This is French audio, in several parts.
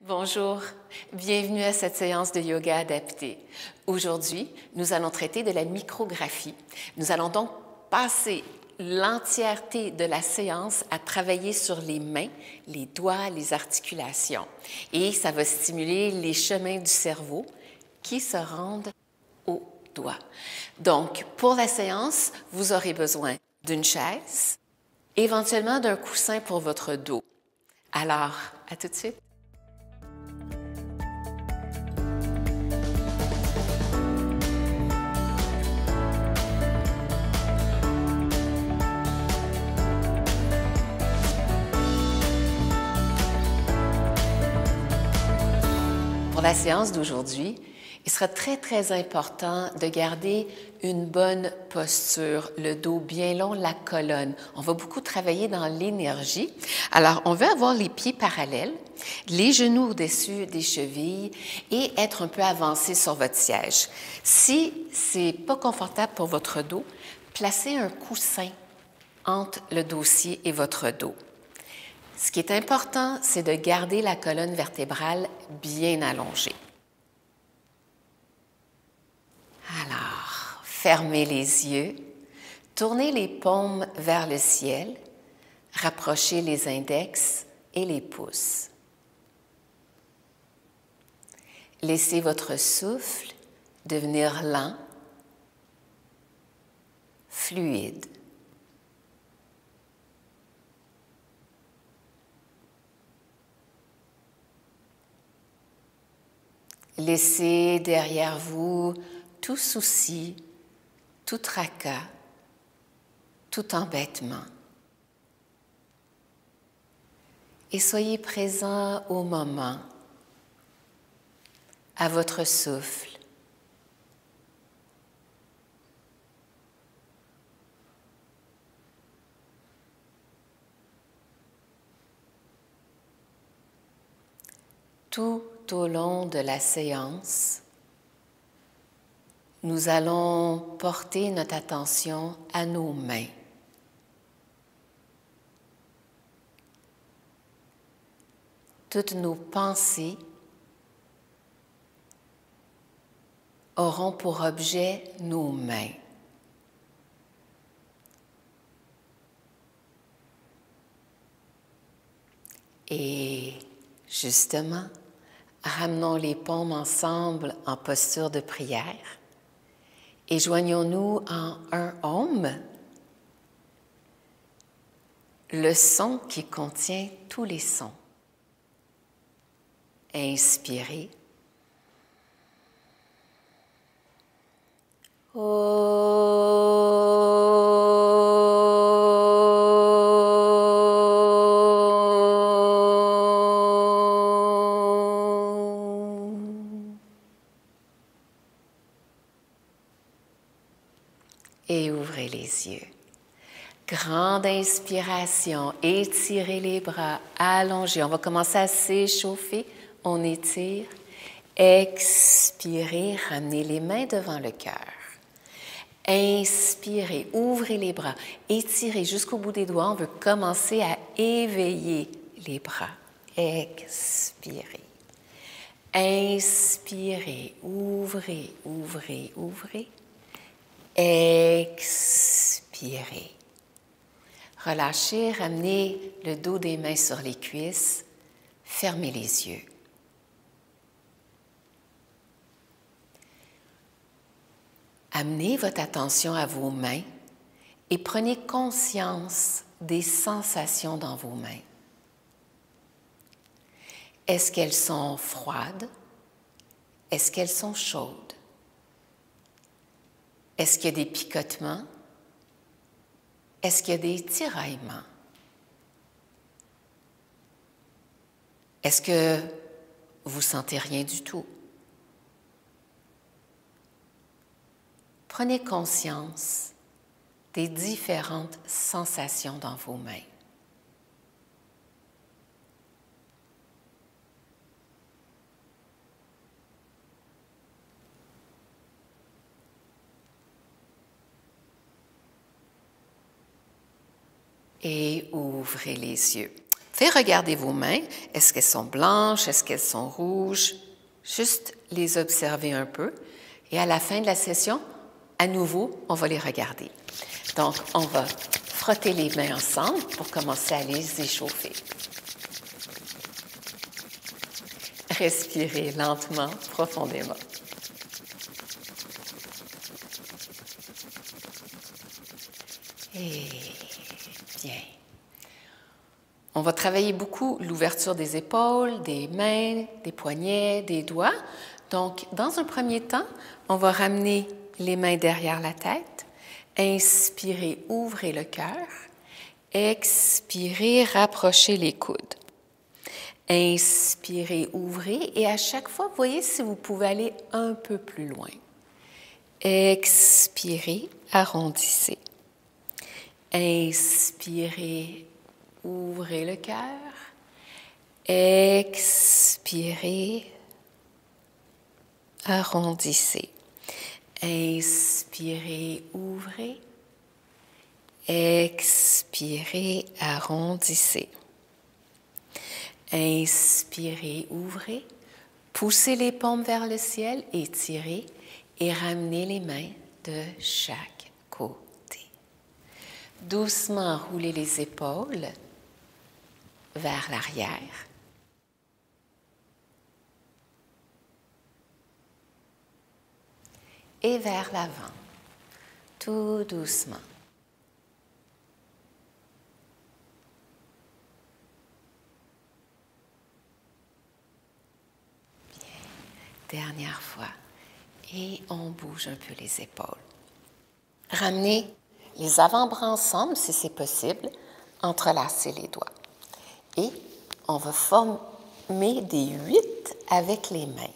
Bonjour, bienvenue à cette séance de yoga adapté. Aujourd'hui, nous allons traiter de la micrographie. Nous allons donc passer l'entièreté de la séance à travailler sur les mains, les doigts, les articulations. Et ça va stimuler les chemins du cerveau qui se rendent aux doigts. Donc, pour la séance, vous aurez besoin d'une chaise, éventuellement d'un coussin pour votre dos. Alors, à tout de suite. Pour la séance d'aujourd'hui, il sera très important de garder une bonne posture, le dos bien long, la colonne. On va beaucoup travailler dans l'énergie. Alors, on veut avoir les pieds parallèles, les genoux au-dessus des chevilles et être un peu avancé sur votre siège. Si c'est pas confortable pour votre dos, placez un coussin entre le dossier et votre dos. Ce qui est important, c'est de garder la colonne vertébrale bien allongée. Alors, fermez les yeux, tournez les paumes vers le ciel, rapprochez les index et les pouces. Laissez votre souffle devenir lent, fluide. Laissez derrière vous tout souci, tout tracas, tout embêtement. Et soyez présent au moment, à votre souffle. Tout au long de la séance, nous allons porter notre attention à nos mains. Toutes nos pensées auront pour objet nos mains. Et justement, ramenons les paumes ensemble en posture de prière et joignons-nous en un Om, le son qui contient tous les sons. Inspirez. Et ouvrez les yeux. Grande inspiration, étirez les bras, allongez. On va commencer à s'échauffer. On étire. Expirez, ramenez les mains devant le cœur. Inspirez, ouvrez les bras, étirez jusqu'au bout des doigts. On veut commencer à éveiller les bras. Expirez. Inspirez, ouvrez, ouvrez, ouvrez. Expirez. Relâchez, ramenez le dos des mains sur les cuisses. Fermez les yeux. Amenez votre attention à vos mains et prenez conscience des sensations dans vos mains. Est-ce qu'elles sont froides? Est-ce qu'elles sont chaudes? Est-ce qu'il y a des picotements? Est-ce qu'il y a des tiraillements? Est-ce que vous sentez rien du tout? Prenez conscience des différentes sensations dans vos mains. Et ouvrez les yeux. Faites regarder vos mains. Est-ce qu'elles sont blanches? Est-ce qu'elles sont rouges? Juste les observer un peu. Et à la fin de la session, à nouveau, on va les regarder. Donc, on va frotter les mains ensemble pour commencer à les échauffer. Respirez lentement, profondément. Et bien. On va travailler beaucoup l'ouverture des épaules, des mains, des poignets, des doigts. Donc, dans un premier temps, on va ramener les mains derrière la tête. Inspirez, ouvrez le cœur. Expirez, rapprochez les coudes. Inspirez, ouvrez et à chaque fois, voyez si vous pouvez aller un peu plus loin. Expirez, arrondissez. Inspirez, ouvrez le cœur. Expirez, arrondissez. Inspirez, ouvrez. Expirez, arrondissez. Inspirez, ouvrez. Poussez les paumes vers le ciel, étirez et ramenez les mains de chaque côté. Doucement roulez les épaules vers l'arrière. Et vers l'avant, tout doucement. Dernière fois. Et on bouge un peu les épaules. Ramenez les avant-bras ensemble, si c'est possible. Entrelacez les doigts. Et on va former des 8 avec les mains.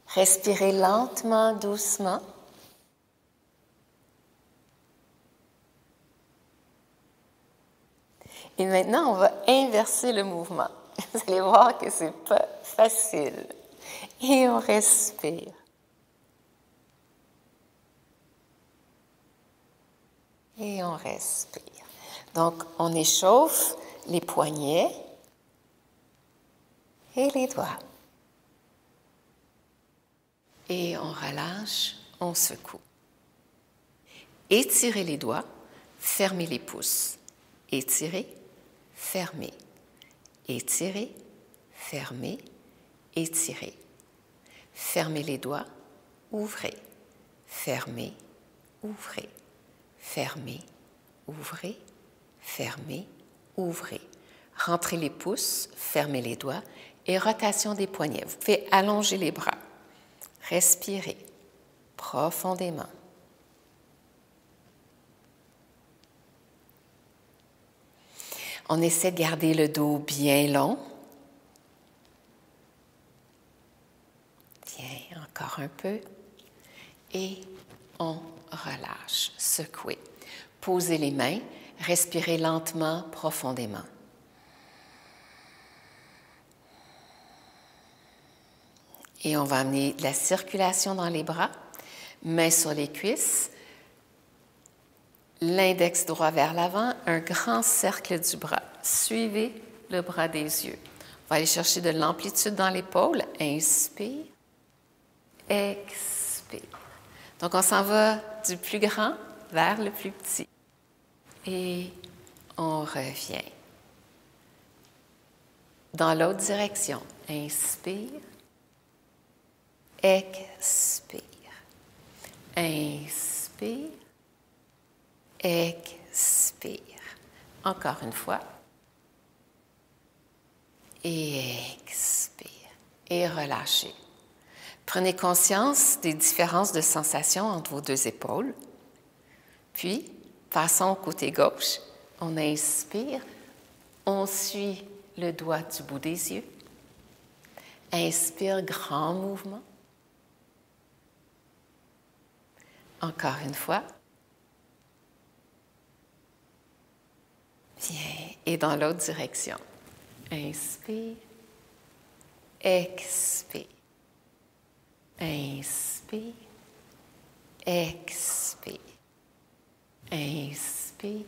Respirez lentement, doucement. Et maintenant, on va inverser le mouvement. Vous allez voir que c'est pas facile. Et on respire. Et on respire. Donc, on échauffe les poignets et les doigts. Et on relâche, on secoue. Étirez les doigts, fermez les pouces. Étirez, fermez. Étirez, fermez, étirez. Fermez les doigts, ouvrez. Fermez, ouvrez. Fermez, ouvrez. Fermez, ouvrez. Rentrez les pouces, fermez les doigts et rotation des poignets. Vous pouvez allonger les bras. Respirez profondément. On essaie de garder le dos bien long. Bien, encore un peu. Et on relâche, secouez. Posez les mains, respirez lentement, profondément. Et on va amener de la circulation dans les bras, mains sur les cuisses, l'index droit vers l'avant, un grand cercle du bras. Suivez le bras des yeux. On va aller chercher de l'amplitude dans l'épaule. Inspire, expire. Donc, on s'en va du plus grand vers le plus petit. Et on revient. Dans l'autre direction. Inspire. Expire. Inspire. Expire. Encore une fois. Et expire. Et relâchez. Prenez conscience des différences de sensations entre vos deux épaules. Puis, passons au côté gauche. On inspire. On suit le doigt du bout des yeux. Inspire, grand mouvement. Encore une fois. Bien. Et dans l'autre direction. Inspire. Expire. Inspire. Expire. Inspire.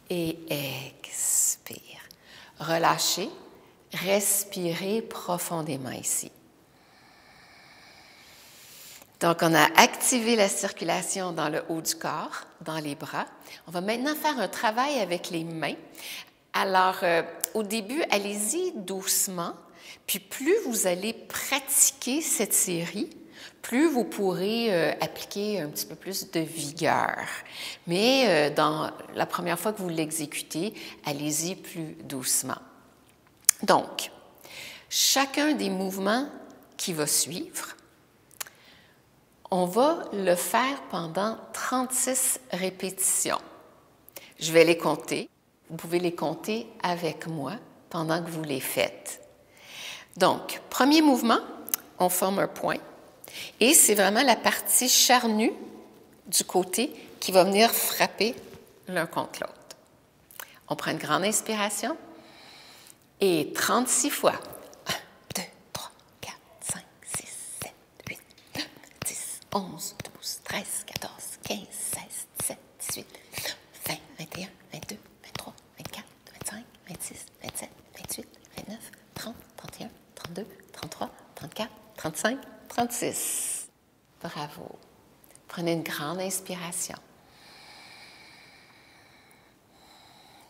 Et expire. Inspire. Relâchez. Respirez profondément ici. Donc, on a activé la circulation dans le haut du corps, dans les bras. On va maintenant faire un travail avec les mains. Alors, au début, allez-y doucement, puis plus vous allez pratiquer cette série, plus vous pourrez appliquer un petit peu plus de vigueur. Mais dans la première fois que vous l'exécutez, allez-y plus doucement. Donc, chacun des mouvements qui va suivre, on va le faire pendant 36 répétitions. Je vais les compter. Vous pouvez les compter avec moi pendant que vous les faites. Donc, premier mouvement, on forme un point. Et c'est vraiment la partie charnue du côté qui va venir frapper l'un contre l'autre. On prend une grande inspiration et 36 fois. 1, 2, 3, 4, 5, 6, 7, 8, 9, 10, 11, 12, 13, 14, 15, 16, 17, 18, 20, 21, 22, 23, 24, 25, 26, 27, 28, 29, 30, 31, 32, 33, 34, 35, 36. Bravo. Prenez une grande inspiration.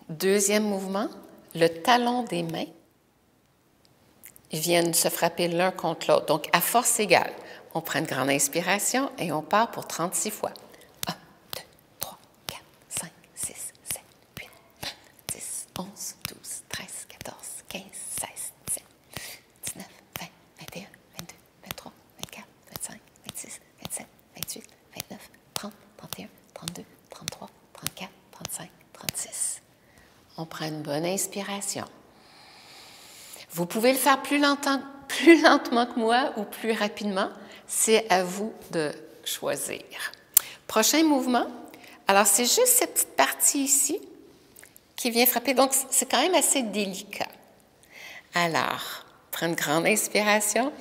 Deuxième mouvement, le talon des mains viennent se frapper l'un contre l'autre. Donc, à force égale, on prend une grande inspiration et on part pour 36 fois. 1, 2, 3, 4, 5, 6, 7, 8, 9, 10, 11, 12, 13, 14, 15, 16, 17, 19, 20, 21, 22, 23, 24, 25, 26, 27, 28, 29, 30, 31, 32, 33, 34, 35, 36. On prend une bonne inspiration. Vous pouvez le faire plus lentement que moi ou plus rapidement. C'est à vous de choisir. Prochain mouvement. Alors, c'est juste cette petite partie ici qui vient frapper. Donc, c'est quand même assez délicat. Alors, prends une grande inspiration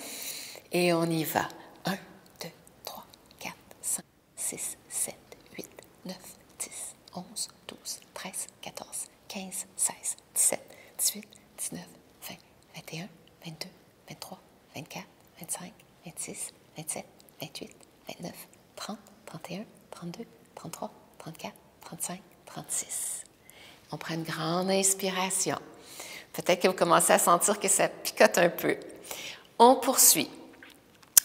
et on y va. 1, 2, 3, 4, 5, 6, 7, 8, 9, 10, 11, 12, 13, 14, 15, 16, 17, 18, 19, 20, 21, 22, 23, 24, 25, 26, 27, 28, 29, 30, 31, 32, 33, 34, 35, 36. On prend une grande inspiration. Peut-être que vous commencez à sentir que ça picote un peu. On poursuit.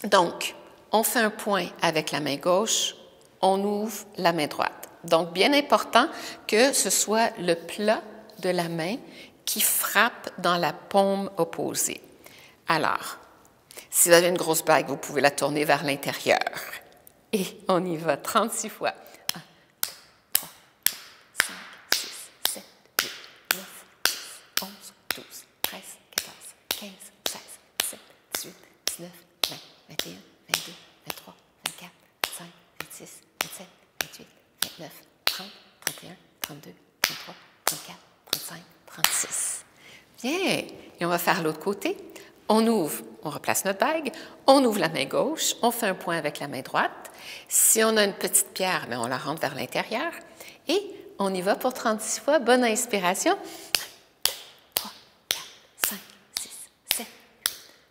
Donc, on fait un point avec la main gauche, on ouvre la main droite. Donc, bien important que ce soit le plat de la main qui frappe dans la paume opposée. Alors, si vous avez une grosse bague, vous pouvez la tourner vers l'intérieur. Et on y va 36 fois. 1, 2, 3, 4, 5, 6, 7, 8, 9, 10, 11, 12, 13, 14, 15, 16, 17, 18, 19, 20, 21, 22, 23, 24, 25, 26, 27, 28, 29, 30, 31, 32, 33, 34, 35, 36. Bien. Et on va faire l'autre côté. On ouvre, on replace notre bague, on ouvre la main gauche, on fait un point avec la main droite. Si on a une petite pierre, on la rentre vers l'intérieur. Et on y va pour 36 fois. Bonne inspiration. 1, 2, 3, 4, 5, 6, 7,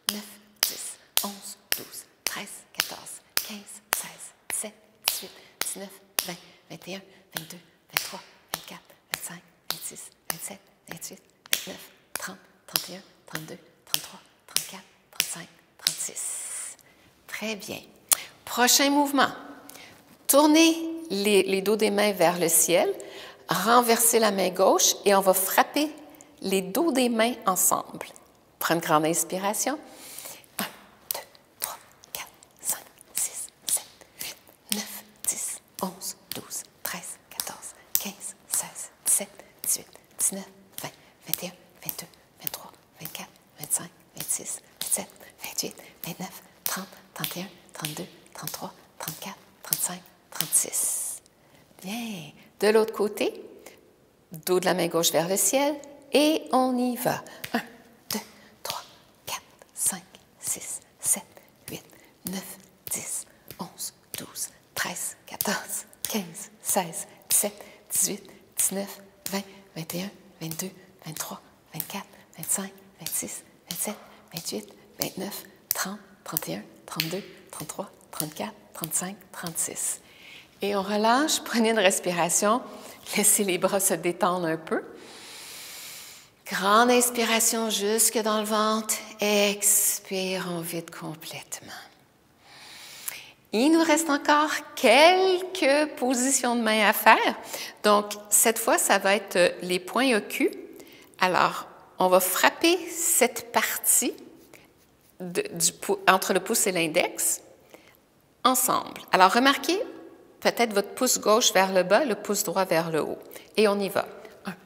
8, 9, 10, 11, 12, 13, 14, 15, 16, 17, 18, 19, 20, 21, 22, 23, 24, 25, 26, 27, 28, 29, 30, 31, 32, 33, 34, 35, 36. Très bien. Prochain mouvement. Tournez les dos des mains vers le ciel, renversez la main gauche et on va frapper les dos des mains ensemble. Prenez une grande inspiration. 1, 2, 3, 4, 5, 6, 7, 8, 9, 10, 11, 12, 13, 14, 15, 16, 17, 18, 19, 20, 21, 22, 23, 24, 25, 26, 27, 28, 29, 30, 31, 32, 33, 34, 35, 36. Bien. De l'autre côté, dos de la main gauche vers le ciel et on y va. 1, 2, 3, 4, 5, 6, 7, 8, 9, 10, 11, 12, 13, 14, 15, 16, 17, 18, 19, 20, 21, 22, 23, 24, 25, 26, 27, 28, 29, 30, 31, 32, 33, 34, 35, 36. Et on relâche, prenez une respiration, laissez les bras se détendre un peu. Grande inspiration jusque dans le ventre, expire, on vide complètement. Il nous reste encore quelques positions de main à faire. Donc, cette fois, ça va être les poings au cul. Alors, on va frapper cette partie entre le pouce et l'index ensemble. Alors, remarquez peut-être votre pouce gauche vers le bas, le pouce droit vers le haut. Et on y va. 1, 2,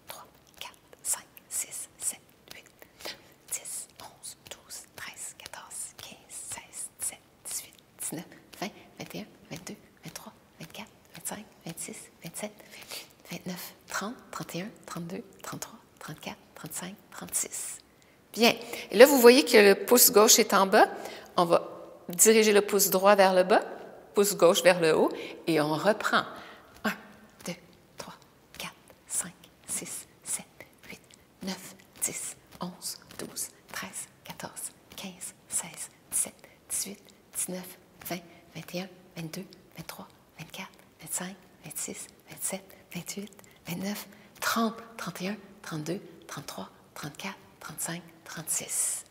3, 4, 5, 6, 7, 8, 9, 10, 11, 12, 13, 14, 15, 16, 17, 18, 19, 20, 21, 22, 23, 24, 25, 26, 27, 28, 29, 30, 31, 32, 33, 34, 35, 36. Bien. Et là, vous voyez que le pouce gauche est en bas. On va diriger le pouce droit vers le bas, pouce gauche vers le haut, et on reprend. 1, 2, 3, 4, 5, 6, 7, 8, 9, 10, 11, 12, 13, 14, 15, 16, 17, 18, 19, 20, 21, 22, 23, 24, 25, 26, 27, 28, 29, 30, 31, 32, 33, 34, 35, 36.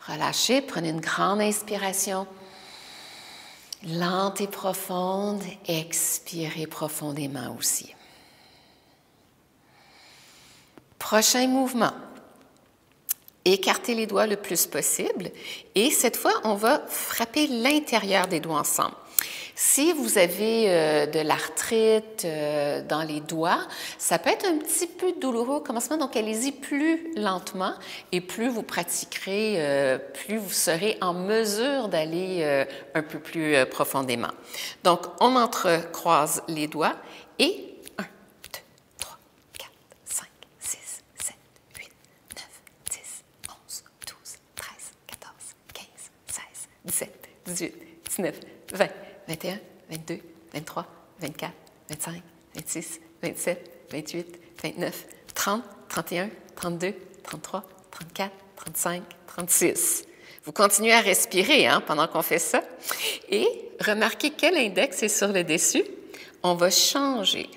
Relâchez, prenez une grande inspiration. Lente et profonde, expirez profondément aussi. Prochain mouvement. Écartez les doigts le plus possible et cette fois, on va frapper l'intérieur des doigts ensemble. Si vous avez de l'arthrite dans les doigts, ça peut être un petit peu douloureux au commencement, donc allez-y plus lentement et plus vous pratiquerez, plus vous serez en mesure d'aller un peu plus profondément. Donc, on entrecroise les doigts et 1, 2, 3, 4, 5, 6, 7, 8, 9, 10, 11, 12, 13, 14, 15, 16, 17, 18, 19, 20, 21, 22, 23, 24, 25, 26, 27, 28, 29, 30, 31, 32, 33, 34, 35, 36. Vous continuez à respirer pendant qu'on fait ça. Et remarquez quel index est sur le dessus. On va changer.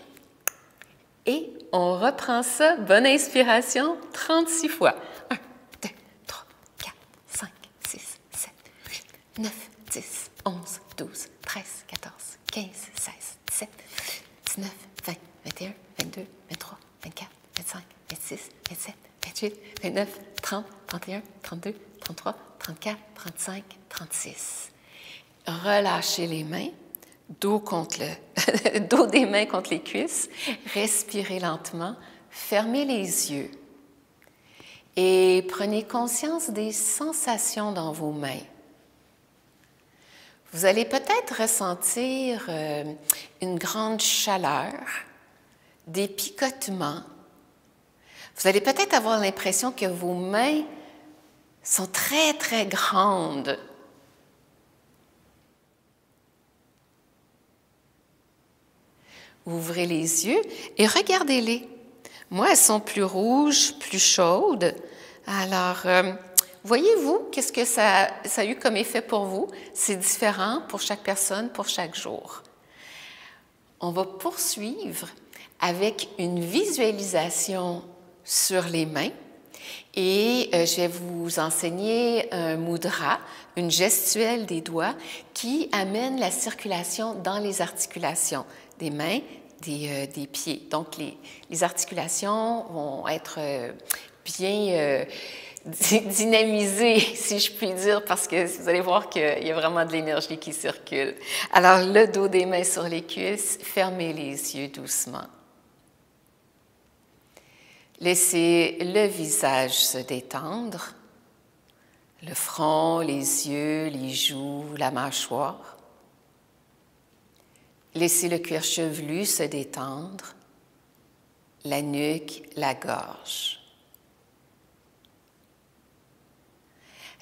Et on reprend ça. Bonne inspiration, 36 fois. 1, 2, 3, 4, 5, 6, 7, 8, 9, 10, 11, 12, 13, 14, 15, 16, 17, 19, 20, 21, 22, 23, 24, 25, 26, 27, 28, 29, 30, 31, 32, 33, 34, 35, 36. Relâchez les mains, dos des mains contre les cuisses. Respirez lentement, fermez les yeux et prenez conscience des sensations dans vos mains. Vous allez peut-être ressentir une grande chaleur, des picotements. Vous allez peut-être avoir l'impression que vos mains sont très, très grandes. Ouvrez les yeux et regardez-les. Moi, elles sont plus rouges, plus chaudes. Alors, voyez-vous, qu'est-ce que ça a eu comme effet pour vous? C'est différent pour chaque personne, pour chaque jour. On va poursuivre avec une visualisation sur les mains et je vais vous enseigner un mudra, une gestuelle des doigts qui amène la circulation dans les articulations des mains, des pieds. Donc, les articulations vont être bien dynamisées, si je puis dire, parce que vous allez voir qu'il y a vraiment de l'énergie qui circule. Alors, le dos des mains sur les cuisses, fermez les yeux doucement. Laissez le visage se détendre, le front, les yeux, les joues, la mâchoire. Laissez le cuir chevelu se détendre, la nuque, la gorge.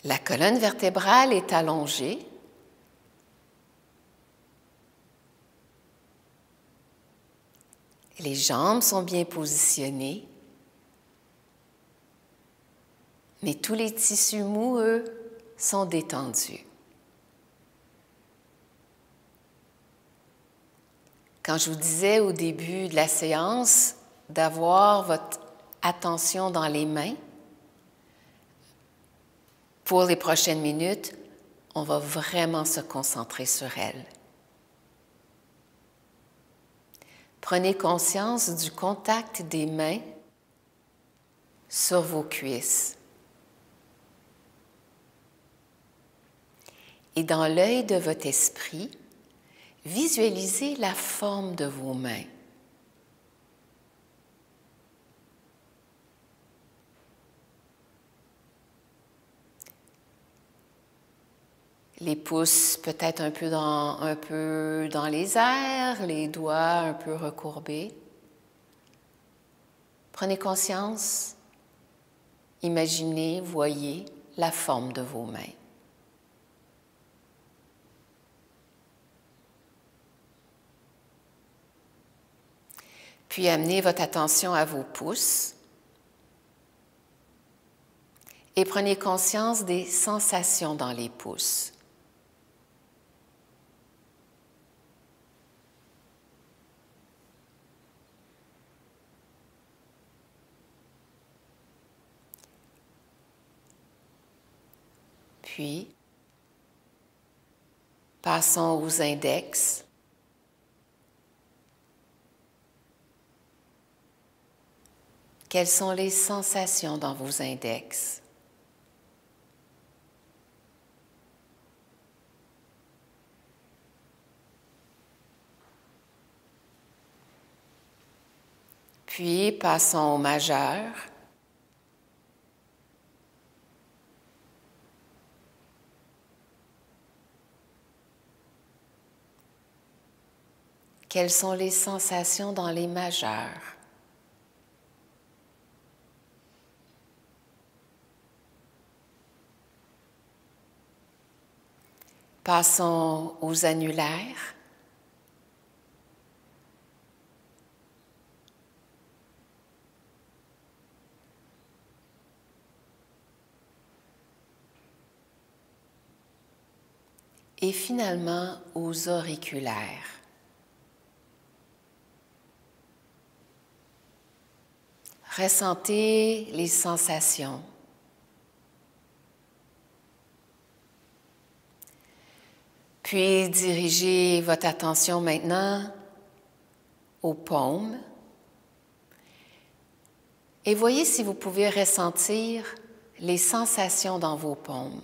La colonne vertébrale est allongée. Les jambes sont bien positionnées. Mais tous les tissus mous, eux, sont détendus. Quand je vous disais au début de la séance d'avoir votre attention dans les mains, pour les prochaines minutes, on va vraiment se concentrer sur elles. Prenez conscience du contact des mains sur vos cuisses. Et dans l'œil de votre esprit, visualisez la forme de vos mains. Les pouces peut-être un peu dans les airs, les doigts un peu recourbés. Prenez conscience, imaginez, voyez la forme de vos mains. Puis amenez votre attention à vos pouces et prenez conscience des sensations dans les pouces. Puis, passons aux index. Quelles sont les sensations dans vos index? Puis, passons au majeur. Quelles sont les sensations dans les majeurs? Passons aux annulaires. Et finalement aux auriculaires. Ressentez les sensations. Puis dirigez votre attention maintenant aux paumes et voyez si vous pouvez ressentir les sensations dans vos paumes.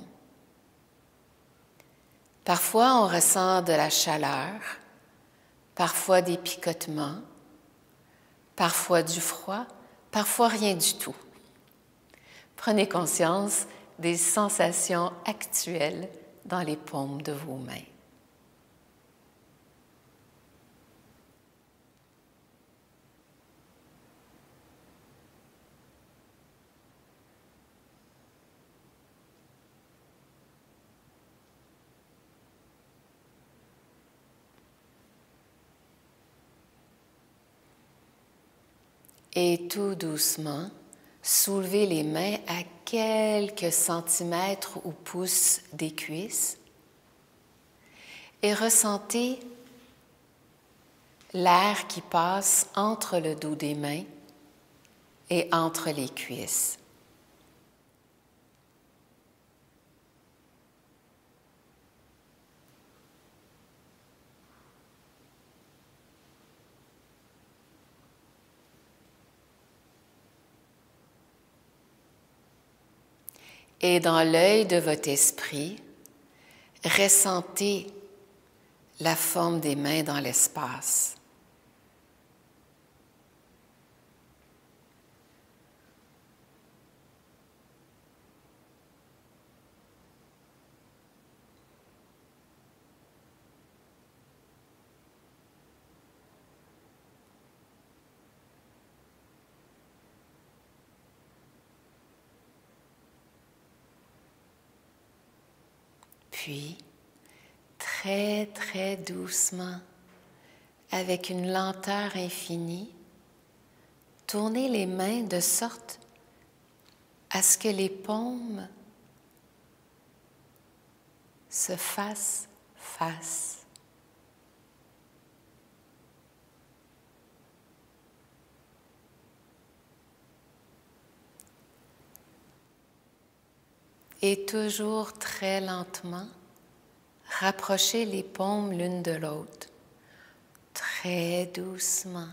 Parfois, on ressent de la chaleur, parfois des picotements, parfois du froid, parfois rien du tout. Prenez conscience des sensations actuelles dans les paumes de vos mains. Et tout doucement, soulevez les mains à quelques centimètres ou pouces des cuisses et ressentez l'air qui passe entre le dos des mains et entre les cuisses. Et dans l'œil de votre esprit, ressentez la forme des mains dans l'espace. Puis, très, très doucement, avec une lenteur infinie, tournez les mains de sorte à ce que les paumes se fassent face. Et toujours très lentement, rapprochez les paumes l'une de l'autre, très doucement,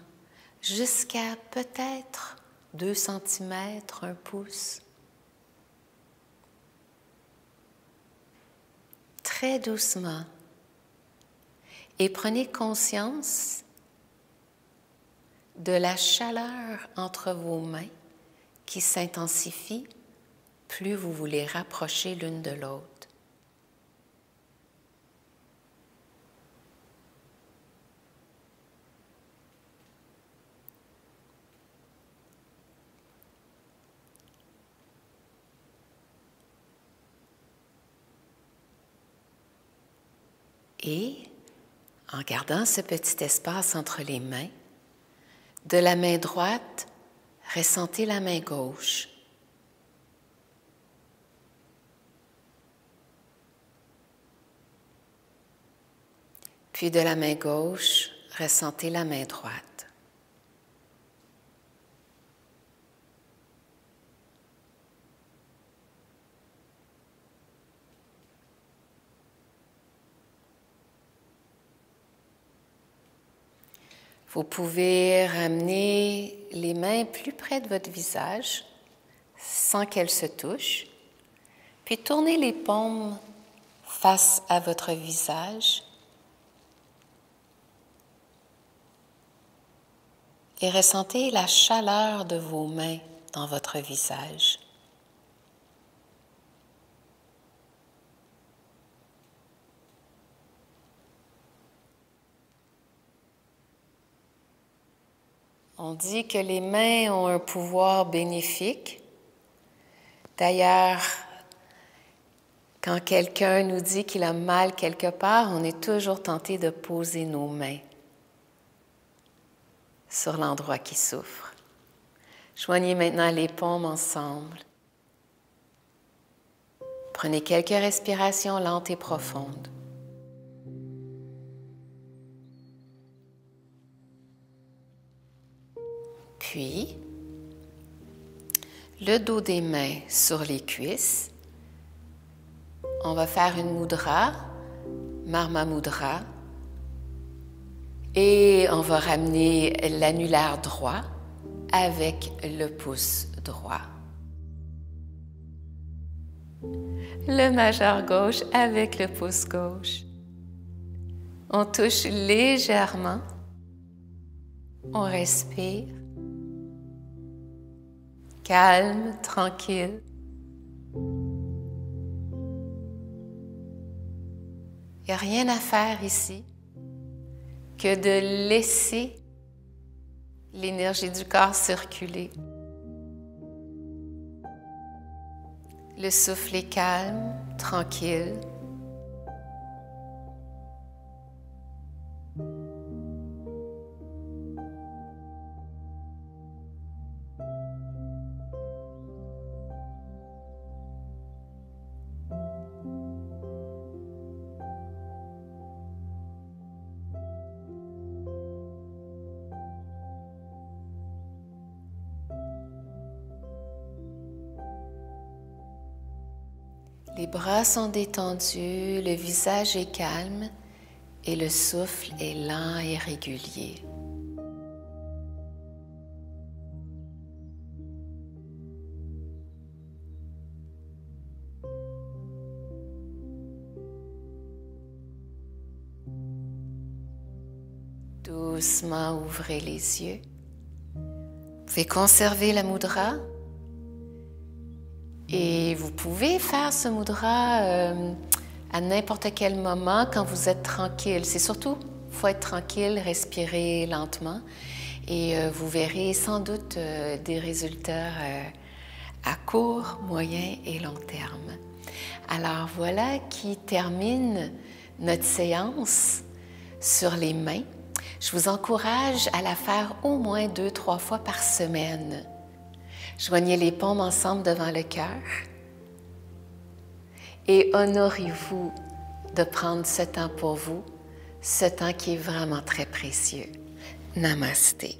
jusqu'à peut-être 2 cm, 1 pouce. Très doucement. Et prenez conscience de la chaleur entre vos mains qui s'intensifie plus vous vous les rapprochez l'une de l'autre. Et, en gardant ce petit espace entre les mains, de la main droite, ressentez la main gauche. Puis de la main gauche, ressentez la main droite. Vous pouvez ramener les mains plus près de votre visage sans qu'elles se touchent, puis tournez les paumes face à votre visage et ressentez la chaleur de vos mains dans votre visage. On dit que les mains ont un pouvoir bénéfique. D'ailleurs, quand quelqu'un nous dit qu'il a mal quelque part, on est toujours tenté de poser nos mains sur l'endroit qui souffre. Joignez maintenant les paumes ensemble. Prenez quelques respirations lentes et profondes. Puis, le dos des mains sur les cuisses. On va faire une mudra, Marma Mudra. Et on va ramener l'annulaire droit avec le pouce droit. Le majeur gauche avec le pouce gauche. On touche légèrement. On respire. Calme, tranquille. Il n'y a rien à faire ici que de laisser l'énergie du corps circuler. Le souffle est calme, tranquille. Les bras sont détendus, le visage est calme et le souffle est lent et régulier. Doucement ouvrez les yeux. Vous pouvez conserver la mudra. Et vous pouvez faire ce mudra à n'importe quel moment quand vous êtes tranquille. C'est surtout, il faut être tranquille, respirer lentement et vous verrez sans doute des résultats à court, moyen et long terme. Alors voilà qui termine notre séance sur les mains. Je vous encourage à la faire au moins 2-3 fois par semaine. Joignez les paumes ensemble devant le cœur et honorez-vous de prendre ce temps pour vous, ce temps qui est vraiment très précieux. Namasté.